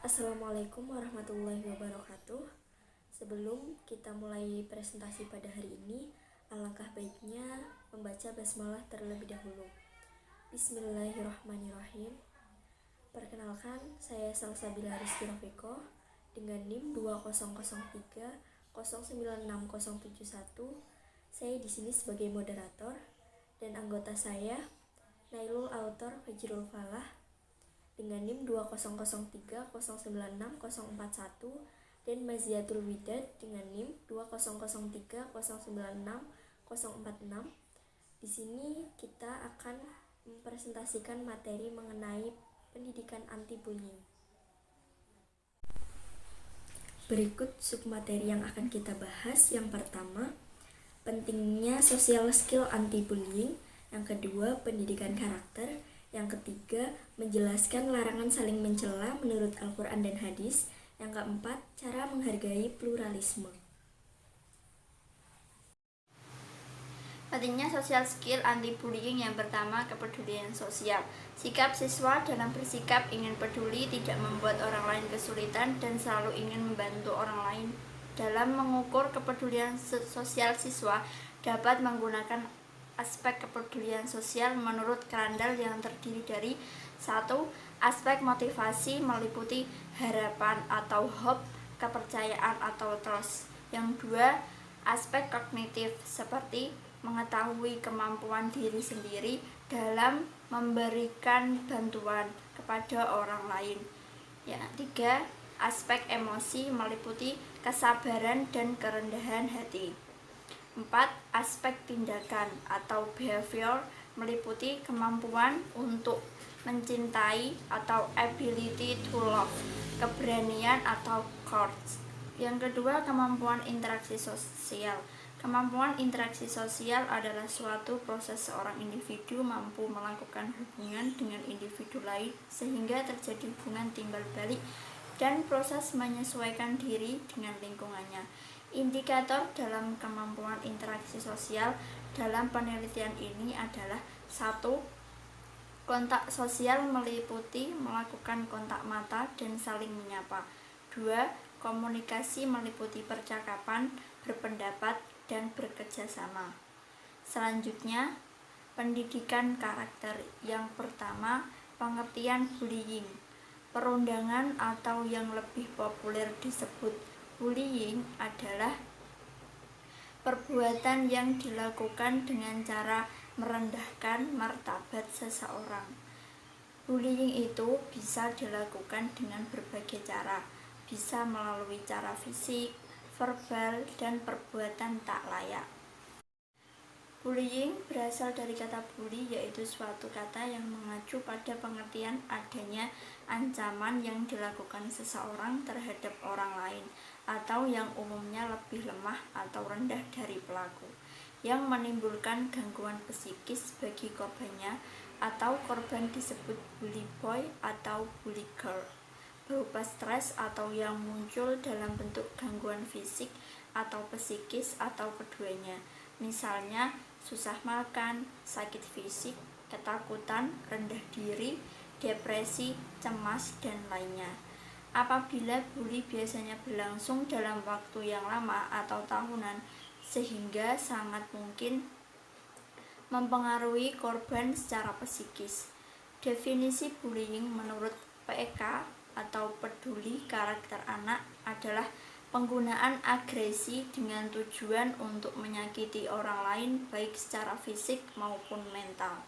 Assalamualaikum warahmatullahi wabarakatuh. Sebelum kita mulai presentasi pada hari ini, alangkah baiknya membaca basmalah terlebih dahulu. Bismillahirrahmanirrahim. Perkenalkan, saya Salsabila Rizky Rafiko dengan NIM 2003096071. Saya di sini sebagai moderator dan anggota saya Nailul Autor Fajrul Falah dengan NIM 2003096041 dan Maziatul Widad dengan NIM 2003096046. Di sini kita akan mempresentasikan materi mengenai pendidikan anti-bullying. Berikut submateri yang akan kita bahas. Yang pertama, pentingnya social skill anti-bullying. Yang kedua, pendidikan karakter. Yang ketiga, menjelaskan larangan saling mencela menurut Al-Quran dan Hadis. Yang keempat, cara menghargai pluralisme. Pentingnya social skill anti-bullying. Yang pertama, kepedulian sosial. Sikap siswa dalam bersikap ingin peduli, tidak membuat orang lain kesulitan, dan selalu ingin membantu orang lain. Dalam mengukur kepedulian sosial siswa, dapat menggunakan aspek kepedulian sosial menurut Crandall yang terdiri dari 1. Aspek motivasi meliputi harapan atau hope, kepercayaan atau trust. Yang 2. Aspek kognitif seperti mengetahui kemampuan diri sendiri dalam memberikan bantuan kepada orang lain. Yang 3. Aspek emosi meliputi kesabaran dan kerendahan hati. 4. Aspek tindakan atau behavior meliputi kemampuan untuk mencintai atau ability to love, keberanian atau courage. Yang kedua, kemampuan interaksi sosial. Kemampuan interaksi sosial adalah suatu proses seorang individu mampu melakukan hubungan dengan individu lain sehingga terjadi hubungan timbal balik dan proses menyesuaikan diri dengan lingkungannya. Indikator dalam kemampuan interaksi sosial dalam penelitian ini adalah 1. Kontak sosial meliputi melakukan kontak mata dan saling menyapa. 2. Komunikasi meliputi percakapan, berpendapat, dan bekerja sama. Selanjutnya, pendidikan karakter. Yang pertama, pengertian bullying. Perundangan atau yang lebih populer disebut bullying adalah perbuatan yang dilakukan dengan cara merendahkan martabat seseorang. Bullying itu bisa dilakukan dengan berbagai cara, bisa melalui cara fisik, verbal, dan perbuatan tak layak. Bullying berasal dari kata bully, yaitu suatu kata yang mengacu pada pengertian adanya ancaman yang dilakukan seseorang terhadap orang lain atau yang umumnya lebih lemah atau rendah dari pelaku, yang menimbulkan gangguan psikis bagi korbannya, atau korban disebut bully boy atau bully girl, berupa stres atau yang muncul dalam bentuk gangguan fisik atau psikis atau keduanya, misalnya susah makan, sakit fisik, ketakutan, rendah diri, depresi, cemas, dan lainnya. Apabila bully biasanya berlangsung dalam waktu yang lama atau tahunan, sehingga sangat mungkin mempengaruhi korban secara psikis. Definisi bullying menurut PK atau peduli karakter anak adalah penggunaan agresi dengan tujuan untuk menyakiti orang lain baik secara fisik maupun mental.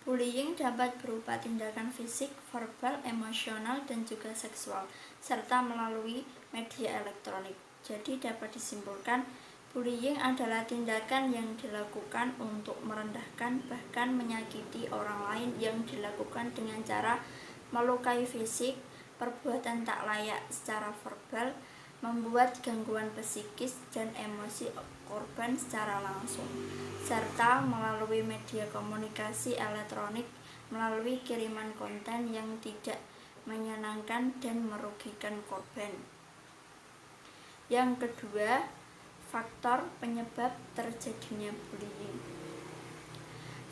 Bullying dapat berupa tindakan fisik, verbal, emosional, dan juga seksual, serta melalui media elektronik. Jadi dapat disimpulkan, bullying adalah tindakan yang dilakukan untuk merendahkan bahkan menyakiti orang lain yang dilakukan dengan cara melukai fisik, perbuatan tak layak secara verbal, membuat gangguan psikis dan emosi korban secara langsung, serta melalui media komunikasi elektronik melalui kiriman konten yang tidak menyenangkan dan merugikan korban. Yang kedua, faktor penyebab terjadinya bullying.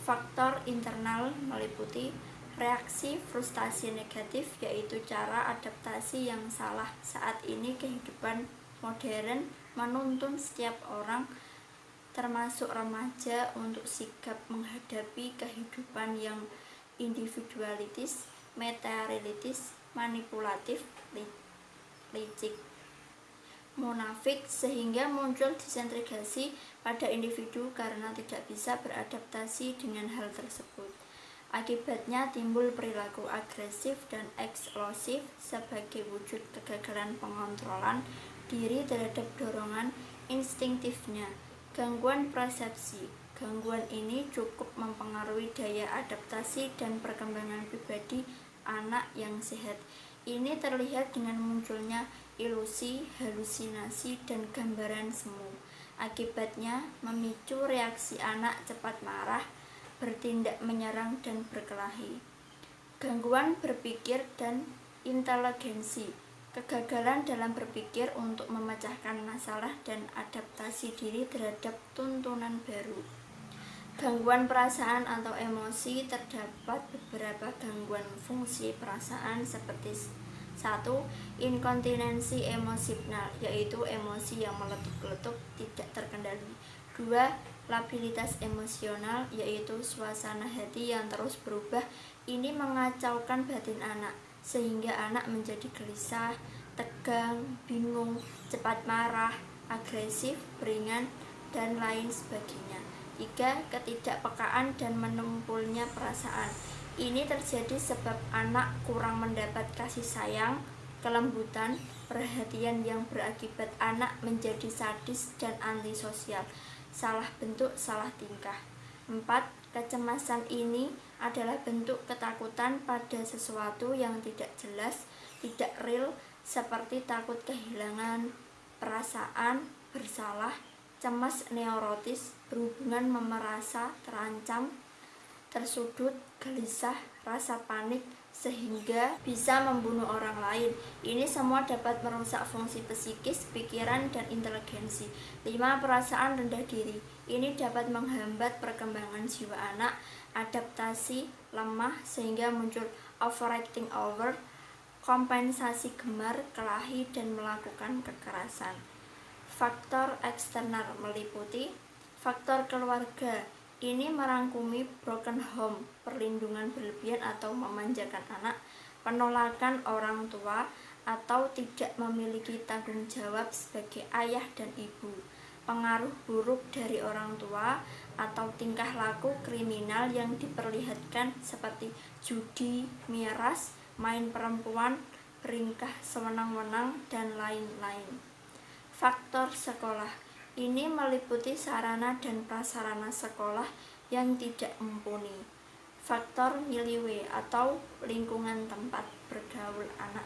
Faktor internal meliputi Reaksi frustasi negatif yaitu cara adaptasi yang salah. Saat ini kehidupan modern menuntun setiap orang, termasuk remaja, untuk sigap menghadapi kehidupan yang individualitis, materialistis, manipulatif, licik, munafik, sehingga muncul disintegrasi pada individu karena tidak bisa beradaptasi dengan hal tersebut. Akibatnya timbul perilaku agresif dan eksplosif sebagai wujud kegagalan pengontrolan diri terhadap dorongan instingtifnya. Gangguan persepsi. Gangguan ini cukup mempengaruhi daya adaptasi dan perkembangan pribadi anak yang sehat. Ini terlihat dengan munculnya ilusi, halusinasi, dan gambaran semu. Akibatnya memicu reaksi anak cepat marah, bertindak menyerang, dan berkelahi. Gangguan berpikir dan inteligensi. Kegagalan dalam berpikir untuk memecahkan masalah dan adaptasi diri terhadap tuntunan baru. Gangguan perasaan atau emosi. Terdapat beberapa gangguan fungsi perasaan seperti 1. Inkontinensi emosional, yaitu emosi yang meletup-letup tidak terkendali. 2. Labilitas emosional, yaitu suasana hati yang terus berubah. Ini mengacaukan batin anak, sehingga anak menjadi gelisah, tegang, bingung, cepat marah, agresif, beringan, dan lain sebagainya. 3. Ketidakpekaan dan menumpulnya perasaan. Ini terjadi sebab anak kurang mendapat kasih sayang, kelembutan, perhatian yang berakibat anak menjadi sadis dan antisosial, salah bentuk, salah tingkah. 4. Kecemasan ini adalah bentuk ketakutan pada sesuatu yang tidak jelas, tidak real, seperti takut kehilangan, perasaan bersalah, cemas neurotis, berhubungan merasa terancam, tersudut, gelisah, rasa panik, sehingga bisa membunuh orang lain. Ini semua dapat merusak fungsi psikis, pikiran, dan inteligensi. 5. Perasaan rendah diri. Ini dapat menghambat perkembangan jiwa anak, adaptasi lemah, sehingga muncul overacting over, kompensasi gemar, kelahi, dan melakukan kekerasan. Faktor eksternal meliputi faktor keluarga. Ini merangkumi broken home, perlindungan berlebihan atau memanjakan anak, penolakan orang tua, atau tidak memiliki tanggung jawab sebagai ayah dan ibu, pengaruh buruk dari orang tua, atau tingkah laku kriminal yang diperlihatkan seperti judi, miras, main perempuan, beringkah sewenang-wenang, dan lain-lain. Faktor sekolah. Ini meliputi sarana dan prasarana sekolah yang tidak mumpuni. Faktor milieu atau lingkungan tempat bergaul anak.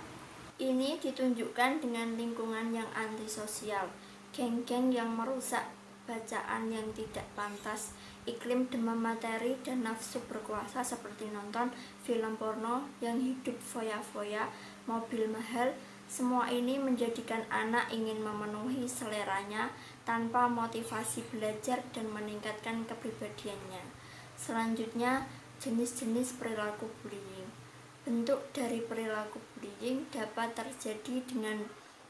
Ini ditunjukkan dengan lingkungan yang antisosial, geng-geng yang merusak, bacaan yang tidak pantas, iklim demam materi, dan nafsu berkuasa seperti nonton film porno yang hidup foya-foya, mobil mahal. Semua ini menjadikan anak ingin memenuhi seleranya tanpa motivasi belajar dan meningkatkan kepribadiannya. Selanjutnya, jenis-jenis perilaku bullying. Bentuk dari perilaku bullying dapat terjadi dengan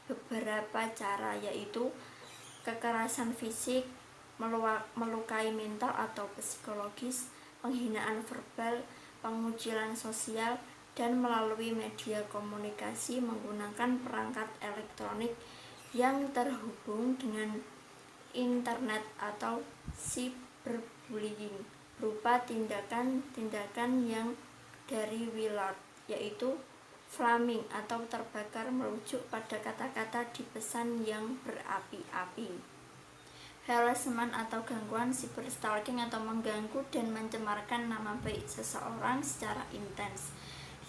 beberapa cara, yaitu kekerasan fisik, melukai mental atau psikologis, penghinaan verbal, pengucilan sosial, dan melalui media komunikasi menggunakan perangkat elektronik yang terhubung dengan internet atau cyberbullying, berupa tindakan-tindakan yang dari Willard, yaitu flaming atau terbakar, merujuk pada kata-kata di pesan yang berapi-api. Harassment atau gangguan cyberstalking atau mengganggu dan mencemarkan nama baik seseorang secara intens.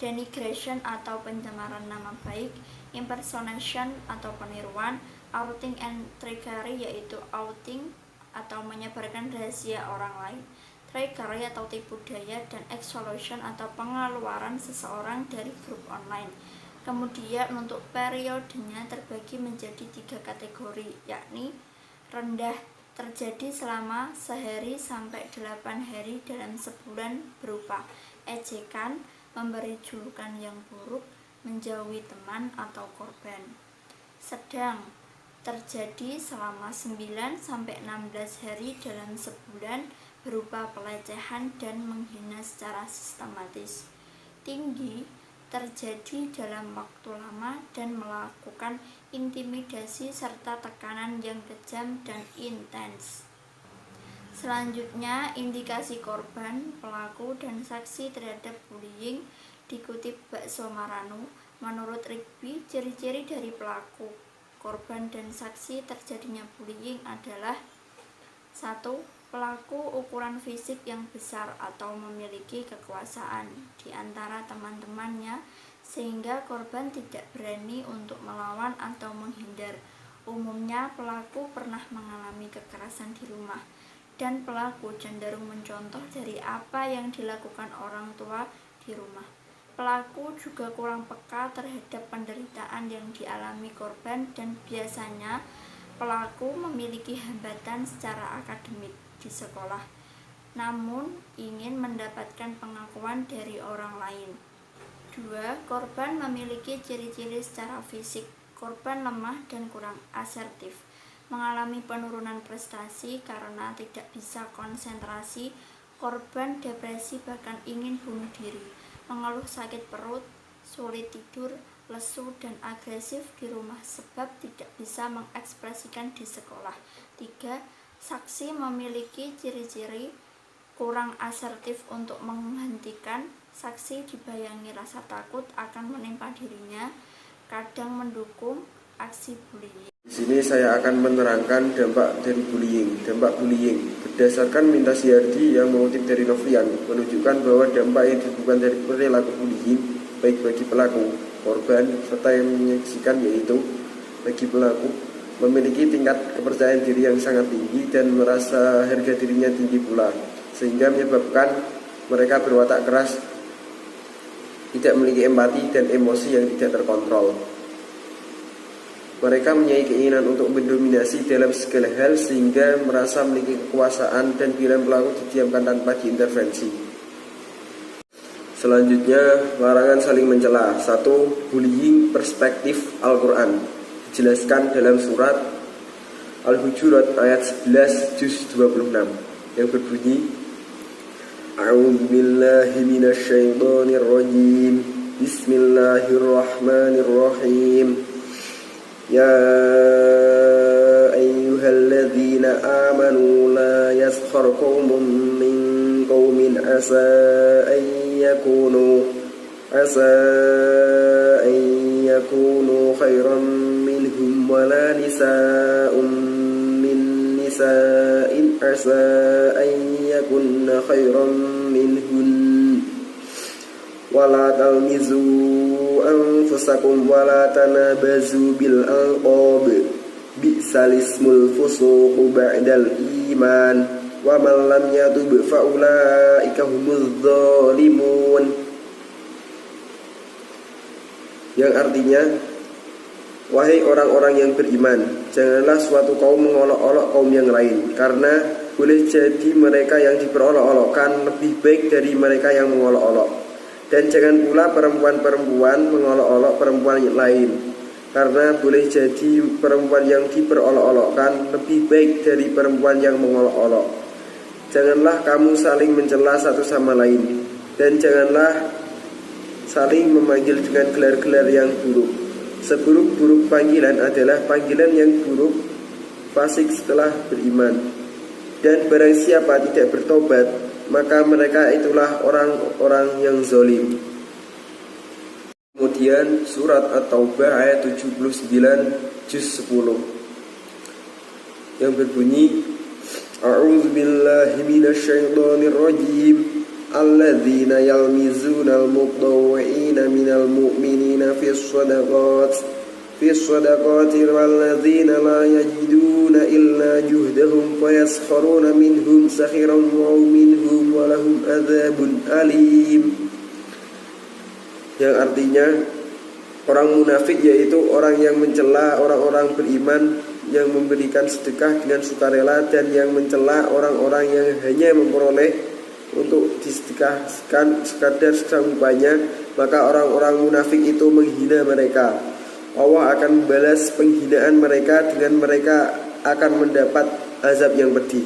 Denigration atau pencemaran nama baik, impersonation atau peniruan, outing and trickery yaitu outing atau menyebarkan rahasia orang lain, trickery atau tipu daya, dan exclusion atau pengeluaran seseorang dari grup online. Kemudian untuk periodenya terbagi menjadi 3 kategori, yakni rendah, terjadi selama sehari sampai 8 hari dalam sebulan, berupa ejekan, memberi julukan yang buruk, menjauhi teman atau korban. Sedang terjadi selama 9-16 hari dalam sebulan berupa pelecehan dan menghina secara sistematis. Tinggi terjadi dalam waktu lama dan melakukan intimidasi serta tekanan yang kejam dan intens. Selanjutnya, indikasi korban, pelaku, dan saksi terhadap bullying dikutip Bakso Maranu. Menurut Rigby, ciri-ciri dari pelaku, korban, dan saksi terjadinya bullying adalah 1. Pelaku ukuran fisik yang besar atau memiliki kekuasaan di antara teman-temannya sehingga korban tidak berani untuk melawan atau menghindar. Umumnya pelaku pernah mengalami kekerasan di rumah dan pelaku cenderung mencontoh dari apa yang dilakukan orang tua di rumah. Pelaku juga kurang peka terhadap penderitaan yang dialami korban dan biasanya pelaku memiliki hambatan secara akademik di sekolah, namun ingin mendapatkan pengakuan dari orang lain. 2. Korban memiliki ciri-ciri secara fisik. Korban lemah dan kurang asertif, mengalami penurunan prestasi karena tidak bisa konsentrasi. Korban depresi bahkan ingin bunuh diri, mengeluh sakit perut, sulit tidur, lesu, dan agresif di rumah sebab tidak bisa mengekspresikan di sekolah. 3. Saksi memiliki ciri-ciri kurang asertif untuk menghentikan. Saksi dibayangi rasa takut akan menimpa dirinya, kadang mendukung aksi bullying. Di sini saya akan menerangkan dampak dari bullying. Dampak bullying berdasarkan Minta Siardi yang mengutip dari Novrian menunjukkan bahwa dampak yang disebabkan dari perilaku bullying baik bagi pelaku, korban, serta yang menyaksikan yaitu bagi pelaku memiliki tingkat kepercayaan diri yang sangat tinggi dan merasa harga dirinya tinggi pula, sehingga menyebabkan mereka berwatak keras, tidak memiliki empati dan emosi yang tidak terkontrol. Mereka mempunyai keinginan untuk mendominasi dalam segala hal sehingga merasa memiliki kekuasaan dan bila pelaku didiamkan tanpa diintervensi. Selanjutnya, larangan saling mencela. 1. Bullying perspektif Al-Quran dijelaskan dalam surat Al-Hujurat ayat 11 juz 26 yang berbunyi A'udzubillahi minasyaitonirrajim. Bismillahirrahmanirrahim. Ya ayyuhalladzina amanu la yaskhar qaumun min qaumin asa an yakunu khairan minhum wala nisa'un min nisa'in asa an yakunna khairan minhun wala talmizu anfusakum wala tanabazu bil alqab bi'sal ismul fusuqu ba'dal iman wa man lam yatub fa ulaika humuz zalimun, yang artinya, wahai orang-orang yang beriman, janganlah suatu kaum mengolok-olok kaum yang lain, karena boleh jadi mereka yang diperolok-olokkan lebih baik dari mereka yang mengolok-olok. Dan jangan pula perempuan-perempuan mengolok-olok perempuan yang lain, karena boleh jadi perempuan yang diperolok-olokkan lebih baik dari perempuan yang mengolok-olok. Janganlah kamu saling mencela satu sama lain, dan janganlah saling memanggil dengan gelar-gelar yang buruk. Seburuk-buruk panggilan adalah panggilan yang buruk fasik setelah beriman. Dan barang siapa tidak bertobat, maka mereka itulah orang-orang yang zalim. Kemudian surat At-Taubah ayat 79 juz 10 yang berbunyi A'udzubillahi minasyaitonirrajim. Alladzina yalmizunal mutawwi'ina minal mu'minina fis sadaqati walladzina la yajiduna illa juhdahum fayaskharuna minhum sakhiran wa minhum wa lahum adzabun alim. Yang artinya, orang munafik yaitu orang yang mencela orang-orang beriman yang memberikan sedekah dengan sukarela dan yang mencela orang-orang yang hanya memperoleh untuk disedekahkan sekadar serupanya, maka orang-orang munafik itu menghina mereka. Allah akan membalas penghinaan mereka dengan mereka akan mendapat azab yang pedih.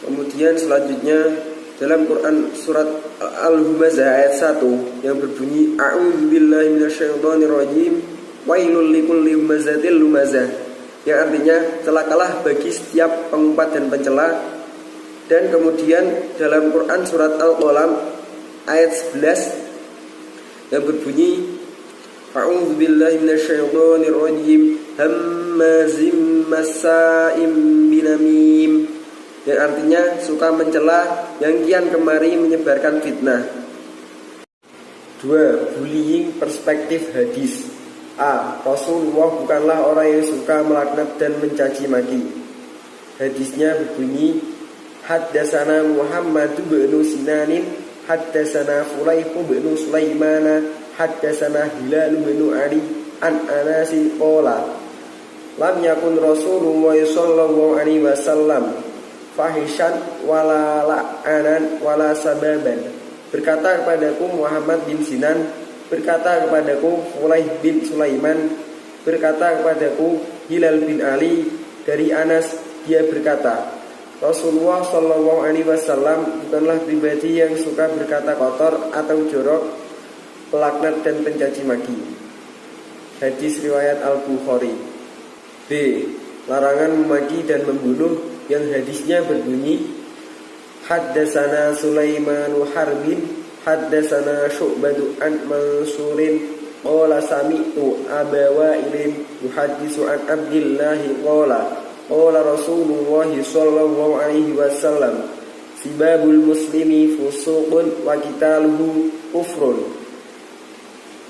Kemudian selanjutnya dalam Quran surat Al-Humazah ayat 1 yang berbunyi A'udzubillahi minasyaitonirrajim wailul likulli humazatil lumazah, yang artinya celakalah bagi setiap pengumpat dan pencela. Dan kemudian dalam Quran surat Al-Qalam ayat 11 yang berbunyi A'udzubillahi minasyaitonirrajim hammazim massa'im binamim, yang artinya suka mencela yang kian kemari menyebarkan fitnah. 2. Bullying perspektif hadis. A. Rasulullah bukanlah orang yang suka melaknat dan mencaci maki. Hadisnya berbunyi Haddasana Muhammad bin Sinanin Haddasana Fulaihu bin Sulaimana Haddasana Hilal bin Ali an Anasi qala lam yakun Rasulullah sallallahu alaihi wasallam fahishan wala la'anan wala sababan. Berkata kepadaku Muhammad bin Sinan, berkata kepadaku Fulaih bin Sulaiman, berkata kepadaku Hilal bin Ali dari Anas, dia berkata Rasulullah sallallahu alaihi wasallam bukanlah pribadi yang suka berkata kotor atau jorok, pelaknat dan pencaci maki. Hadis riwayat Al-Bukhari. B. Larangan memaki dan membunuh, yang hadisnya berbunyi Haddasana Sulaiman Harbin Haddasana Syu'batu an Mansurin qala sami'tu Aba Wa'ilin yuhaddisu an Abdillahi qala Rasulullah sallallahu alaihi wasallam sibabul muslimi fusuqun wa qitaluhu kufrun,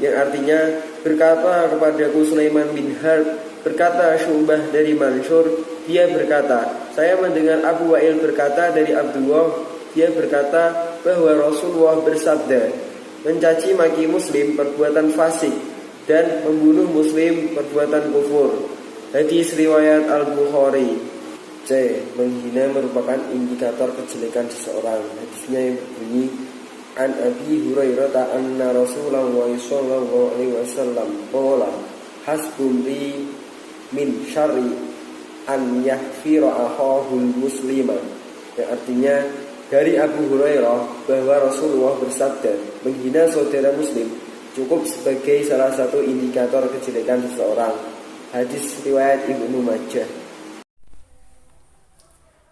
yang artinya berkata kepadaku Sulaiman bin Harb, berkata Syu'bah dari Mansur, dia berkata saya mendengar Abu Wa'il berkata dari Abdullah, dia berkata bahwa Rasulullah bersabda mencaci maki muslim perbuatan fasik dan membunuh muslim perbuatan kufur. Hadis riwayat Al-Bukhari. C. Menghina merupakan indikator kejelekan seseorang. Hadisnya yang berbunyi An Abi Hurairah anna Rasulullah sallallahu alaihi wasallam qala hasbun li min syarri an yahfira akhahul muslimah, yang artinya dari Abu Hurairah bahwa Rasulullah bersabda menghina saudara muslim cukup sebagai salah satu indikator kejelekan seseorang. Hadis riwayat Ibnu Majah.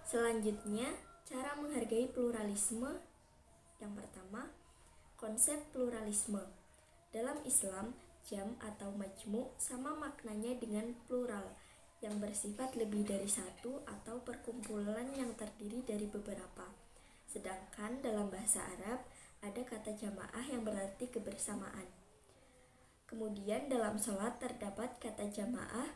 Selanjutnya, cara menghargai pluralisme. Yang pertama, konsep pluralisme. Dalam Islam, jam atau majmu sama maknanya dengan plural, yang bersifat lebih dari satu atau perkumpulan yang terdiri dari beberapa. Sedangkan dalam bahasa Arab, ada kata jamaah yang berarti kebersamaan. Kemudian dalam sholat terdapat kata jamaah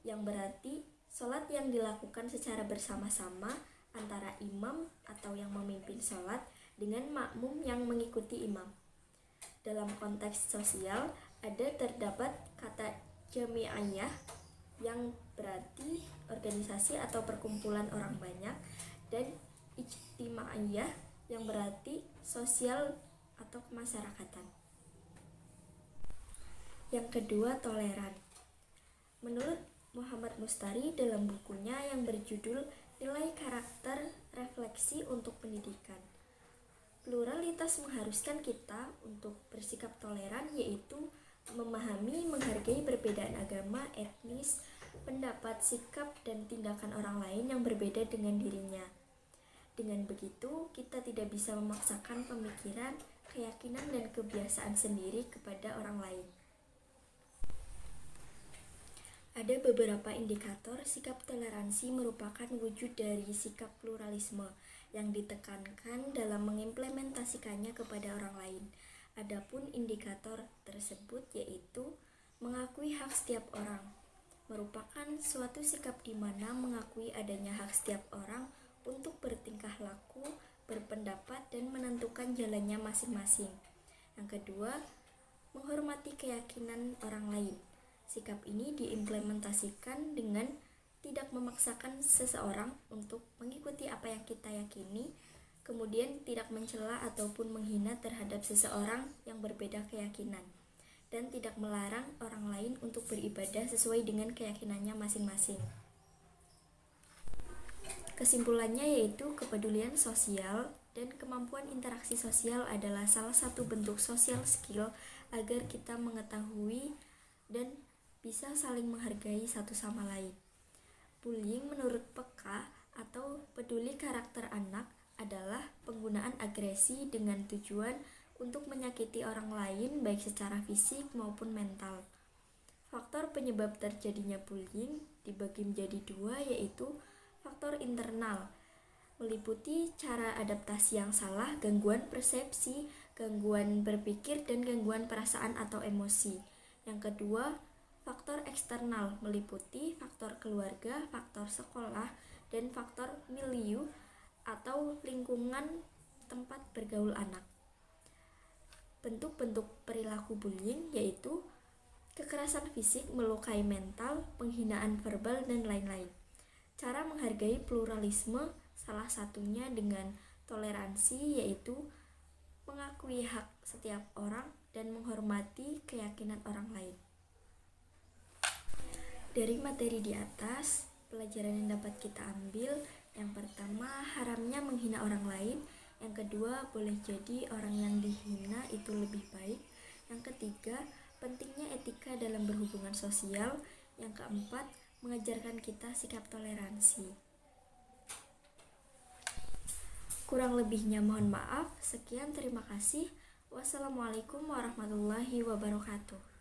yang berarti sholat yang dilakukan secara bersama-sama antara imam atau yang memimpin sholat dengan makmum yang mengikuti imam. Dalam konteks sosial terdapat kata jami'iyah yang berarti organisasi atau perkumpulan orang banyak, dan ijtima'iyah yang berarti sosial atau kemasyarakatan. Yang kedua, toleran. Menurut Muhammad Mustari dalam bukunya yang berjudul Nilai Karakter Refleksi untuk Pendidikan, pluralitas mengharuskan kita untuk bersikap toleran, yaitu memahami, menghargai perbedaan agama, etnis, pendapat, sikap, dan tindakan orang lain yang berbeda dengan dirinya. Dengan begitu, kita tidak bisa memaksakan pemikiran, keyakinan, dan kebiasaan sendiri kepada orang lain. Ada beberapa indikator sikap toleransi merupakan wujud dari sikap pluralisme yang ditekankan dalam mengimplementasikannya kepada orang lain. Adapun indikator tersebut yaitu mengakui hak setiap orang, merupakan suatu sikap di mana mengakui adanya hak setiap orang untuk bertingkah laku, berpendapat, dan menentukan jalannya masing-masing. Yang kedua, menghormati keyakinan orang lain. Sikap ini diimplementasikan dengan tidak memaksakan seseorang untuk mengikuti apa yang kita yakini, Kemudian tidak mencela ataupun menghina terhadap seseorang yang berbeda keyakinan, dan tidak melarang orang lain untuk beribadah sesuai dengan keyakinannya masing-masing. Kesimpulannya yaitu kepedulian sosial dan kemampuan interaksi sosial adalah salah satu bentuk social skill agar kita mengetahui dan bisa saling menghargai satu sama lain. Bullying menurut peka atau peduli karakter anak adalah penggunaan agresi dengan tujuan untuk menyakiti orang lain baik secara fisik maupun mental. Faktor penyebab terjadinya bullying dibagi menjadi dua, yaitu faktor internal, meliputi cara adaptasi yang salah, gangguan persepsi, gangguan berpikir, dan gangguan perasaan atau emosi. Yang kedua, faktor eksternal, meliputi faktor keluarga, faktor sekolah, dan faktor milieu atau lingkungan tempat bergaul anak. Bentuk-bentuk perilaku bullying yaitu kekerasan fisik, melukai mental, penghinaan verbal, dan lain-lain. Cara menghargai pluralisme salah satunya dengan toleransi, yaitu mengakui hak setiap orang dan menghormati keyakinan orang lain. Dari materi di atas, pelajaran yang dapat kita ambil, yang pertama, haramnya menghina orang lain. Yang kedua, boleh jadi orang yang dihina itu lebih baik. Yang ketiga, pentingnya etika dalam berhubungan sosial. Yang keempat, mengajarkan kita sikap toleransi. Kurang lebihnya mohon maaf. Sekian, terima kasih. Wassalamualaikum warahmatullahi wabarakatuh.